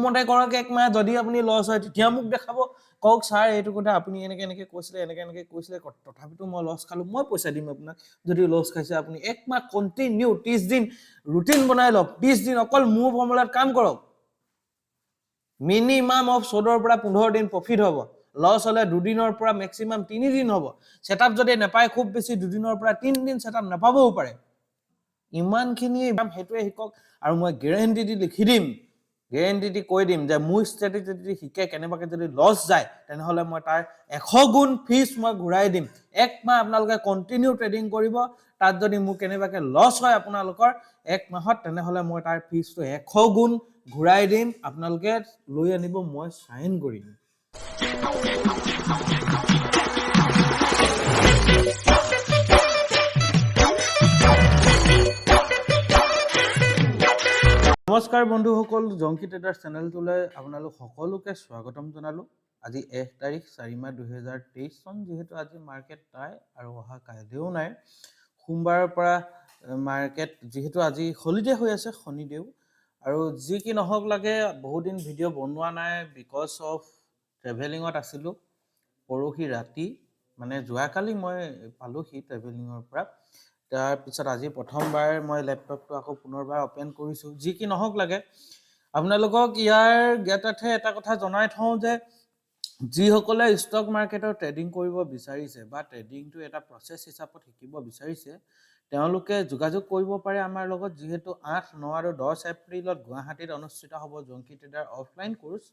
মতে কৰক এক মাহ যদি আপুনি লছ হয় তেতিয়া মোক দেখাব কওক স্যাৰ এইটো কথা আপুনি এনেকে কৈছিলে তথাপিতো মই লছ খালো মই পইচা দিম আপোনাক যদি লছ খাইছে আপুনি এক মাহ কন্টিনিউ 30 দিন ৰুটিন বনাই লওক 30 দিন অকল মোৰ ফৰ্মুলাত কাম কৰক মিনিমাম অফ 14 পৰা 15 দিন প্ৰফিট হ'ব লছ হলে 2 দিনৰ পৰা ম্যাক্সিমাম 3 দিন হ'ব সেটআপ যদি নাপায় খুব বেছি 2 দিনৰ পৰা 3 দিন সেটআপ নাপাবও পাৰে ইমানখিনি হেতুৱে হিকক আৰু মই গ্যাৰান্টি দি লিখি দিম গ্যাৰান্টি দি কৈ দিম যে মোৰ ষ্ট্ৰেটেজি যদি হিকে কেনেবাকে যদি লছ যায় তেনেহলে মই তাৰ 100 গুণ ফিস মই ঘূৰাই দিম এক মাহ আপোনালোকে কন্টিনিউ ট্ৰেডিং কৰিব তাত যদি মোৰ কেনেবাকে লছ হয় আপোনালোকৰ এক মাহত তেনেহলে মই তাৰ ফিসটো 100 গুণ ঘূৰাই দিম আপোনালোকে লৈ আনিব মই সাইন কৰিম নমস্কাৰ বন্ধুসকল জংকি ট্ৰেডাৰ চেনেলটোলৈ আপোনালোক সকলোকে স্বাগতম জনালো আজি 1 তাৰিখ 4 মাহ 2023 চন যেহেতু আজি মাৰ্কেট নাই আৰু অহা কাইলেও নাই সোমবাৰৰ পৰা মাৰ্কেট যেহেতু আজি হলিডে হৈ আছে শনিদেও আৰু যি কি নহক লাগে বহুত দিন ভিডিও বনোৱা নাই বিকজ অফ ট্ৰেভেলিঙত আছিলো পৰহি ৰাতি মানে যোৱাকালি মই পালোহি ট্ৰেভেলিঙৰ পৰা তাৰ পিছত আজি প্ৰথমবাৰ মই ল্যাপটপটো আকৌ পুনৰবাৰ ওপেন কৰিছো যি কি নহক লাগে আপোনালোকক ইয়াৰ জ্ঞাতাৰ্থে এটা কথা জনাই থওঁ যে যি সকলে ষ্টক মাৰ্কেটৰ ট্ৰেডিং কৰিব বিচাৰিছে বা ট্ৰেডিংটো এটা প্ৰসেস হিচাপত শিকিব বিচাৰিছে তেওঁলোকে যোগাযোগ কৰিব পাৰে আমাৰ লগত যেহেতু 8 9 আৰু 10 এপ্ৰিলত গুৱাহাটীত অনুষ্ঠিত হ'ব জংকি ট্ৰেডাৰ অফলাইন কোৰ্স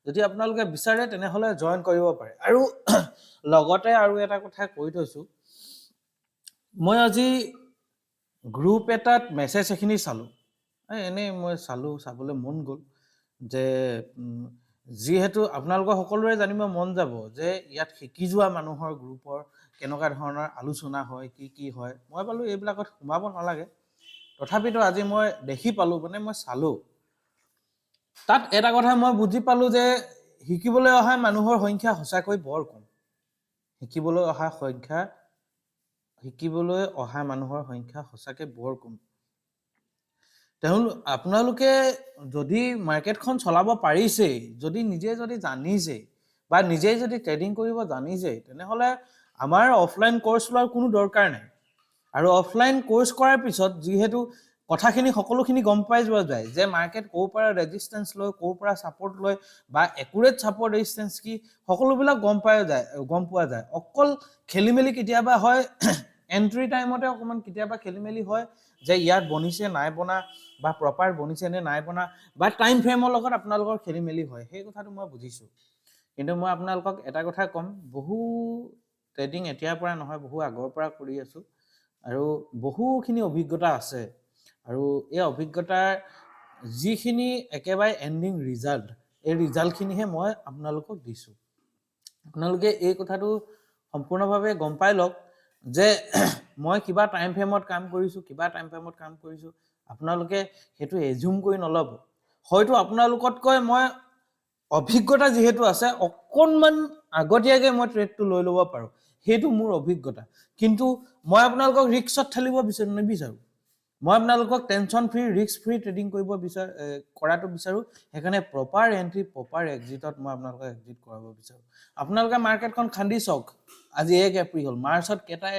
যদি আপোনালোকে বিচাৰে তেনেহলে জয়েন কৰিব পাৰে আৰু লগতে আৰু এটা কথা কৈ থৈছো মই আজি গ্ৰুপ এটাত মেসেজ এখিনি চালো এনে মই চাবলৈ মন গল যে যেহেতু আপোনালোকৰ সকলোৰে জানিব মন যাব যে ইয়াত শিকি যোৱা মানুহৰ গ্ৰুপৰ কেনেকুৱা ধৰণৰ আলোচনা হয় কি হয় মই পালো এইবিলাকত সোমাব নালাগে তথাপিতো আজি মই দেখি পালো মানে মই চালো তাত এটা কথা মই বুজি পালো যে শিকিবলৈ অহা মানুহৰ সংখ্যা সঁচাকৈ বৰ কম শিকিবলৈ অহা মানুহৰ সংখ্যা সঁচাকে বৰ কম আপোনালোকে যদি মাৰ্কেটখন চলাব পাৰিছে যদি নিজে যদি জানিছে বা নিজে যদি ট্ৰেডিং কৰিব জানিছে তেনেহলে আমাৰ অফলাইন কোৰ্স লোৱাৰ কোনো দৰকাৰ নাই আৰু অফলাইন কোৰ্স কৰাৰ পিছত যেহেতু কথাখিনি সকলোখিনি গম পাই যোৱা যায় যে মাৰ্কেট কোৰ পৰা ৰেজিস্ট্যান্স লৈ কোৰ পৰা সাপোৰ্ট লৈ বা একুৰেট সাপোৰ্ট ৰেজিস্ট্যান্স কি সকলোবিলাক গম পোৱা যায় অকল খেলিমেলি কেতিয়াবা হয় এন্ট্ৰি টাইমতে অকমান কেতিয়াবা খেলিমেলি হয় যে ইয়াত বনিছে নাই বনা বা প্ৰপাৰ বনিছে নে নাই বনা বা টাইম ফ্ৰেমৰ লগত আপোনালোকৰ খেলিমেলি হয় সেই কথাটো মই বুজিছো কিন্তু মই আপোনালোকক এটা কথা কম বহু ট্ৰেডিং এতিয়াৰ পৰা নহয় বহু আগৰ পৰা কৰি আছো আৰু বহুখিনি অভিজ্ঞতা আছে আৰু এই অভিজ্ঞতাৰ যিখিনি একেবাৰে এন্ডিং ৰিজাল্ট এই ৰিজাল্টখিনিহে মই আপোনালোকক দিছো আপোনালোকে এই কথাটো সম্পূৰ্ণভাৱে গম পাই লওক যে মই কিবা টাইম ফ্ৰেমত কাম কৰিছো আপোনালোকে হেতু এজুম কৰি নলব হয়তো আপোনালোকতকৈ মই অভিজ্ঞতা যেহেতু আছে অকনমান আগতীয়াকে মই ট্ৰেডটো লৈ লব পাৰো হেতু মোৰ অভিজ্ঞতা কিন্তু মই আপোনালোকক ৰিস্কত ঠেলিব নিবিচাৰো মই আপোনালোকক tension free risk free trading কৰিব কৰাটো বিচাৰো সেইকাৰণে প্ৰপাৰ এন্ট্ৰি প্ৰপাৰ এক্সিটত মই আপোনালোকক এক্সিট কৰাব বিচাৰো আপোনালোকে মাৰ্কেটখন খান্দি চক আজি 1 এপ্ৰিল হল মাৰ্চত কেটা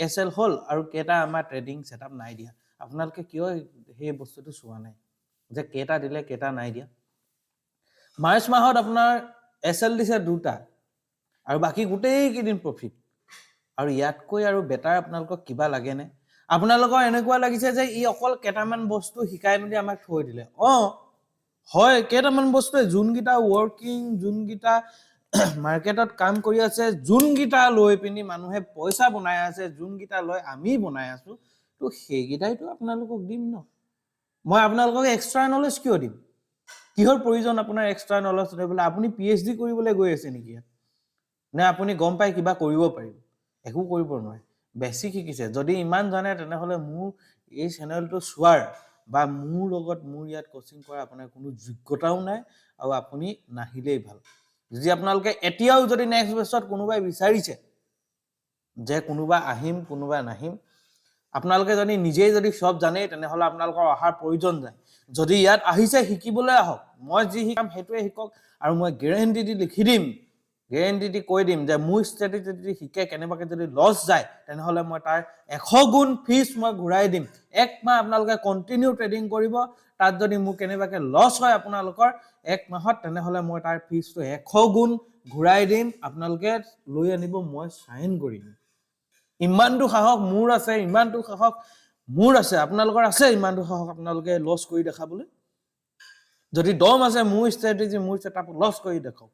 এসএল হল আৰু কেটা আমাৰ ট্ৰেডিং সেটআপ নাই দিয়া আপোনালোকে কিয় সেই বস্তুটো চোৱা নাই যে কেটা দিলে কেটা নাই দিয়া মাৰ্চ মাহত আপোনাৰ এসএল দিছে দুটা আৰু বাকি গোটেই কেদিন প্ৰফিট আৰু ইয়াতকৈ আৰু বেটাৰ আপোনালোকক কিবা লাগে নে আপোনালোকৰ এনেকুৱা লাগিছে যে ই অকল কেটামান বস্তু শিকাই মেলি আমাক থৈ দিলে হয় কেটামান বস্তু যোনগিটা ওয়াৰ্কিং যোনগিটা মাৰ্কেটত কাম কৰি আছে যোনগিটা লৈ পিনি মানুহে পইচা বনাই আছে যোনগিটা লৈ আমি বনাই আছো তো সেইগিটাইতো আপোনালোকক দিম ন মই আপোনালোকক এক্সট্ৰা নলেজ কিয় দিম কিহৰ প্ৰয়োজন আপোনাৰ এক্সট্ৰা নলেজ লবলৈ আপুনি পিএইচডি কৰিবলৈ গৈ আছে নেকি নে আপুনি গম পাই কিবা কৰিব পাৰিব একো কৰিব নোৱাৰে বেছিক শিকিছে যদি ইমান জানে তেনেহলে মোৰ এই চেনেলটো চোৱাৰ বা মোৰ লগত মোৰ ইয়াত কোচিং কৰা আপোনাৰ কোনো যোগ্যতাও নাই আৰু আপুনি নাহিলেই ভাল যদি আপোনালোকে এতিয়াও যদি নেক্সট বেচত কোনোবাই বিচাৰিছে যে কোনোবা আহিম কোনোবা নাহিম আপোনালোকে যদি নিজেই যদি সব জানে তেনেহলে আপোনালোকৰ অহাৰ প্ৰয়োজন নাই যদি ইয়াত আহিছে শিকিবলৈ আহক, মই যি শিকাম সেইটোৱে শিকক, আৰু মই গেৰেণ্টি দি লিখি দিম, গেৰেণ্টি দি কৈ দিম যে মোৰ ষ্ট্ৰেটেজি যদি শিকে কেনেবাকৈ যদি লছ যায় তেনেহ'লে মই তাৰ 100 গুণ ফিজ মই ঘূৰাই দিম। 1 মাহ আপোনালোকে কণ্টিনিউ ট্ৰেডিং কৰিব, তাত যদি মোৰ কেনেবাকৈ লছ হয় আপোনালোকৰ 1 মাহত, তেনেহ'লে মই তাৰ ফিজটো 100 গুণ ঘূৰাই দিম, আপোনালোকে লৈ আনিব, মই চাইন কৰিম। ইমানটো সাহস মোৰ আছে, ইমানটো সাহস মোৰ আছে, আপোনালোকৰ আছে ইমানটো সাহস আপোনালোকে লছ কৰি দেখাবলৈ? যদি দম আছে মোৰ ষ্ট্ৰেটেজি মোৰ ছেটআপ লছ কৰি দেখাওক।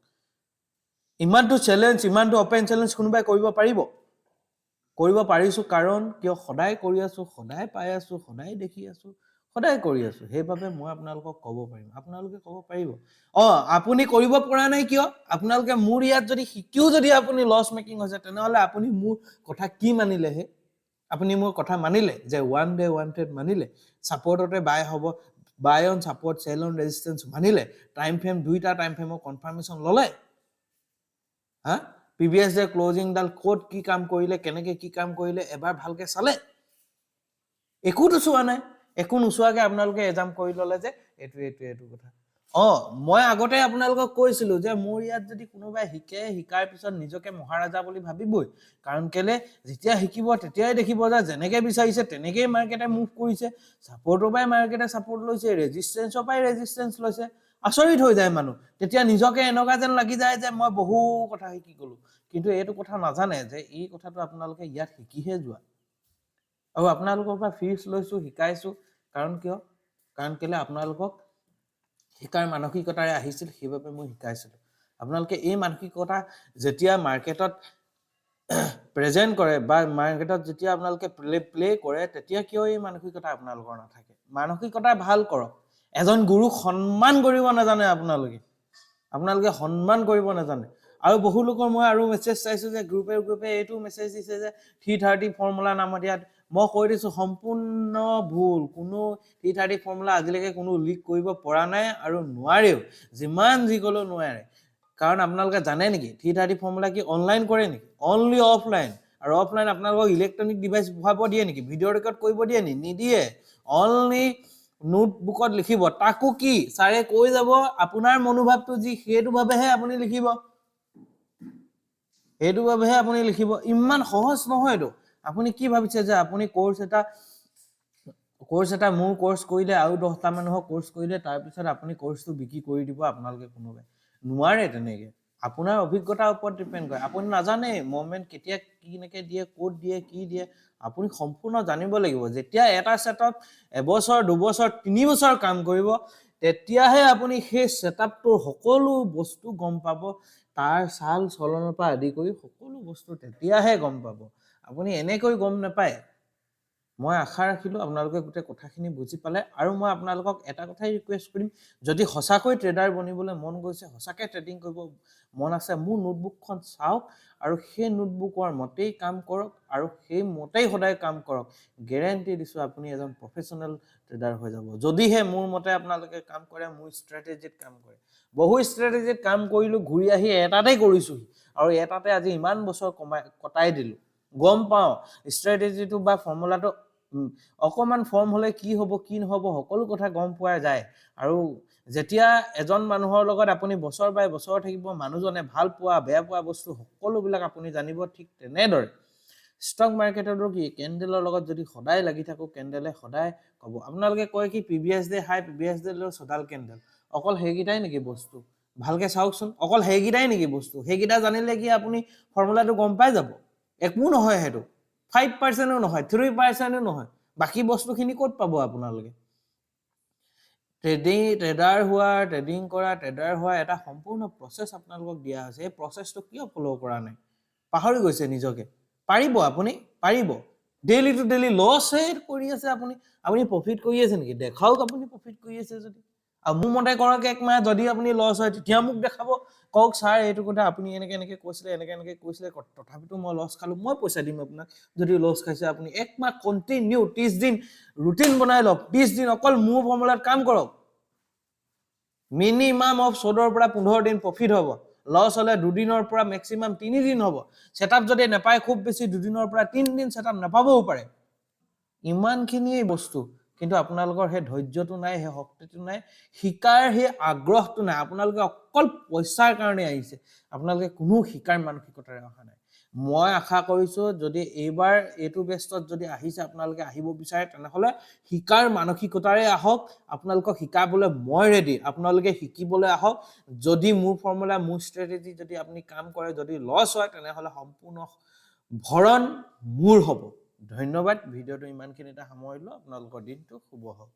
ইমানটো চেলেঞ্জ, ইমানটো অপেন চেলেঞ্জ কোনোবাই কৰিব পাৰিব? কৰিব পাৰিছো কাৰণ কিয় সদায় কৰি আছো, সদায় পাই আছো, সদায় দেখি আছো, সদায় কৰি আছো, সেইবাবে মই আপোনালোকক ক'ব পাৰিম। আপোনালোকে ক'ব পাৰিব আপুনি কৰিব পৰা নাই কিয়? আপোনালোকে মোৰ ইয়াত যদি শিকিও যদি আপুনি লছ মেকিং হৈছে তেনেহ'লে আপুনি মোৰ কথা কি মানিলে হে? আপুনি মোৰ কথা মানিলে যে 1 day 1 trade মানিলে, ছাপৰ্টতে বাই হ'ব, buy on support, sell on resistance মানিলে, টাইম ফ্ৰেম 2টা টাইম ফ্ৰেমৰ কনফাৰ্মেশ্যন ল'লে, হা প্ৰিভিয়াছ ডে ক্লোজিং ডাল ক'ত কি কাম কৰিলে, কেনেকে কি কাম কৰিলে এবাৰ ভালকে চালে? একোটো চোৱা নাই। একো নোচোৱাকে আপোনালোকে এজাম কৰি ল'লে যে এইটো কথা। মই আগতে আপোনালোকক কৈছিলো যে মোৰ ইয়াত যদি কোনোবাই শিকে, শিকাৰ পিছত নিজকে মহাৰাজা বুলি ভাবিবই। কাৰণ কেলে যেতিয়া শিকিব তেতিয়াই দেখিব যে যেনেকে বিচাৰিছে তেনেকেই মাৰ্কেটে মুভ কৰিছে, ছাপৰ্টৰ পৰাই মাৰ্কেটে ছাপৰ্ট লৈছে, ৰেজিষ্টেন্সৰ পৰাই ৰেজিষ্টেন্স লৈছে। আচৰিত হৈ যায় মানুহ, তেতিয়া নিজকে এনেকুৱা যেন লাগি যায় যে মই বহু কথা শিকি গলো, কিন্তু এইটো কথা নাজানে যে এই কথাটো আপোনালোকে ইয়াত শিকিহে যোৱা। আৰু আপোনালোকৰ পৰা ফিজ লৈছো, শিকাইছো, কাৰণ কিয়? কাৰণ কেলে আপোনালোকক শিকাৰ মানসিকতাৰে আহিছিল, সেইবাবে মই শিকাইছিলো। আপোনালোকে এই মানসিকতা যেতিয়া মাৰ্কেটত প্ৰেজেন্ট কৰে বা মাৰ্কেটত যেতিয়া আপোনালোকে প্লে কৰে, তেতিয়া কিয় এই মানসিকতা আপোনালোকৰ নাথাকে? মানসিকতা ভাল কৰক। এজন গুৰুক সন্মান কৰিব নাজানে আপোনালোকে সন্মান কৰিব নাজানে। আৰু বহু লোকৰ মই আৰু মেছেজ চাইছো যে গ্ৰুপে এইটো মেছেজ দিছে যে 330 ফৰ্মুলা নামত ইয়াত মই কৈ দিছো সম্পূৰ্ণ ভুল। কোনো 330 ফৰ্মুলা আজিলৈকে কোনো লিক কৰিব পৰা নাই আৰু নোৱাৰেও, যিমান যি গলেও নোৱাৰে। কাৰণ আপোনালোকে জানে নেকি 330 ফৰ্মুলা কি অনলাইন কৰে নেকি? Only offline. আৰু অফলাইন আপোনালোকক ইলেক্ট্ৰনিক ডিভাইচ বহাব দিয়ে নেকি? ভিডিঅ' ৰেকৰ্ড কৰিব দিয়ে নেকি? নিদিয়ে। অনলি নোটবুকত লিখিব, তাকো কি ছাৰে কৈ যাব আপোনাৰ মনোভাৱটো যি সেইটো ভাবেহে আপুনি লিখিব, সেইটো ভাবেহে আপুনি লিখিব। ইমান সহজ নহয়তো। আপুনি কি ভাবিছে যে আপুনি কোৰ্স এটা মোৰ কোৰ্স কৰিলে আৰু 10টা মানুহক কোৰ্স কৰিলে তাৰপিছত আপুনি কোৰ্সটো বিক্ৰী কৰি দিব আপোনালোকে কোনোবাই? নোৱাৰে তেনেকে। আপোনাৰ অভিজ্ঞতাৰ ওপৰত ডিপেন্ড কৰে। আপুনি নাজানে মোমেন্ট কেতিয়া কিনেকে দিয়ে, ক'ত দিয়ে, কি দিয়ে, আপুনি সম্পূৰ্ণ জানিব লাগিব। যেতিয়া এটা সেটআপ এবছৰ, 2 বছৰ, 3 বছৰ কাম কৰিব, তেতিয়াহে আপুনি সেই সেটআপটোৰ সকলো বস্তু গম পাব, তাৰ চাল চলনৰ পৰা আদি কৰি সকলো বস্তু তেতিয়াহে গম পাব। আপুনি এনেকৈ গম নাপায়। মই আশা ৰাখিলো আপোনালোকে গোটেই কথাখিনি বুজি পালে। আৰু মই আপোনালোকক এটা কথাই ৰিকুৱেষ্ট কৰিম, যদি সঁচাকৈ ট্ৰেডাৰ বনিবলৈ মন গৈছে, সঁচাকৈ ট্ৰেডিং কৰিব মন আছে, মোৰ নোটবুকখন চাওক আৰু সেই নোটবুকৰ মতেই কাম কৰক আৰু সেই মতেই সদায় কাম কৰক। গেৰেণ্টি দিছো আপুনি এজন প্ৰফেচনেল ট্ৰেডাৰ হৈ যাব। যদিহে মোৰ মতে আপোনালোকে কাম কৰে, মোৰ ষ্ট্ৰেটেজিত কাম কৰে। বহু ষ্ট্ৰেটেজিত কাম কৰিলো, ঘূৰি আহি এটাতেই কৰিছো, আৰু এটাতে আজি ইমান বছৰ কটাই দিলো। গম পাওঁ ষ্ট্ৰেটেজিটো বা ফৰ্মুলাটো অকমান ফৰ্ম হলে কি হ'ব কি নহব সকলো কথা গম পোৱা যায়। আৰু যেতিয়া এজন মানুহৰ লগত আপুনি বছৰ বাই বছৰ থাকিব, মানুহজনে ভাল পোৱা বেয়া পোৱা বস্তু সকলোবিলাক আপুনি জানিব। ঠিক তেনেদৰে ষ্টক মাৰ্কেটৰো কি কেণ্ডেলৰ লগত যদি সদায় লাগি থাকো, কেণ্ডেলে সদায় ক'ব। আপোনালোকে কয় কি প্ৰিভিয়াছ ডে হাই, প্ৰিভিয়াছ ডে ল' সদাল কেণ্ডেল, অকল সেইকেইটাই নেকি বস্তু? ভালকে চাওকচোন, অকল সেইকেইটাই নেকি বস্তু? সেইকেইটা জানিলে কি আপুনি ফৰ্মুলাটো গম পাই যাব? একো নহয়, সেইটো 5%ও নহয়, 3%ও নহয়। বাকী বস্তুখিনি ক'ত পাব আপোনালোকে? ট্ৰেডাৰ হোৱা এটা সম্পূৰ্ণ প্ৰচেছ আপোনালোকক দিয়া হৈছে। এই প্ৰচেছটো কিয় ফ'ল' কৰা নাই? পাহৰি গৈছে নিজকে? পাৰিব, আপুনি পাৰিব। ডেইলি টু ডেইলি লছে কৰি আছে আপুনি প্ৰফিট কৰি আছে নেকি? দেখাওক আপুনি প্ৰফিট কৰি আছে যদি। আৰু মোৰ মতে কৰক 1 মাহ, যদি আপুনি লছ হয় তেতিয়া মোক দেখাব, কওক ছাৰ এইটো কথা আপুনি এনেকে কৈছিলে, এনেকে কৈছিলে, তথাপিতো মই লছ খালো, মই পইচা দিম আপোনাক। যদি লছ খাইছে আপুনি 1 মাহ কণ্টিনিউ 30 দিন ৰুটিন বনাই লওক, 30 দিন অকল মোৰ ফৰ্মুলাত কাম কৰক। মিনিমাম অফ 14 পৰা 15 দিন প্ৰফিট হ'ব। লছ হলে 2 দিনৰ পৰা মেক্সিমাম 3 দিন হ'ব। সেটআপ যদি নাপায় খুব বেছি 2 দিনৰ পৰা 3 দিন সেটআপ নাপাবও পাৰে। ইমানখিনিয়ে বস্তু কিন্তু আপোনালোকৰ সেই ধৈৰ্যটো নাই, সেই শক্তিটো নাই, শিকাৰ সেই আগ্ৰহটো নাই। আপোনালোকে অকল পইচাৰ কাৰণে আহিছে, আপোনালোকে কোনো শিকাৰ মানসিকতাৰে অহা নাই। মই আশা কৰিছোঁ যদি এইবাৰ এইটো বেষ্টত যদি আহিছে, আপোনালোকে আহিব বিচাৰে, তেনেহ'লে শিকাৰ মানসিকতাৰে আহক। আপোনালোকক শিকাবলৈ মই ৰেডি, আপোনালোকে শিকিবলৈ আহক। যদি মোৰ ফৰ্মুলা, মোৰ ষ্ট্ৰেটেজি যদি আপুনি কাম কৰে, যদি লছ হয়, তেনেহ'লে সম্পূৰ্ণ ভৰণ মোৰ হ'ব। ধন্যবাদ। ভিডিঅ'টো ইমানখিনিতে সামৰিলোঁ। আপোনালোকৰ দিনটো শুভ হওক।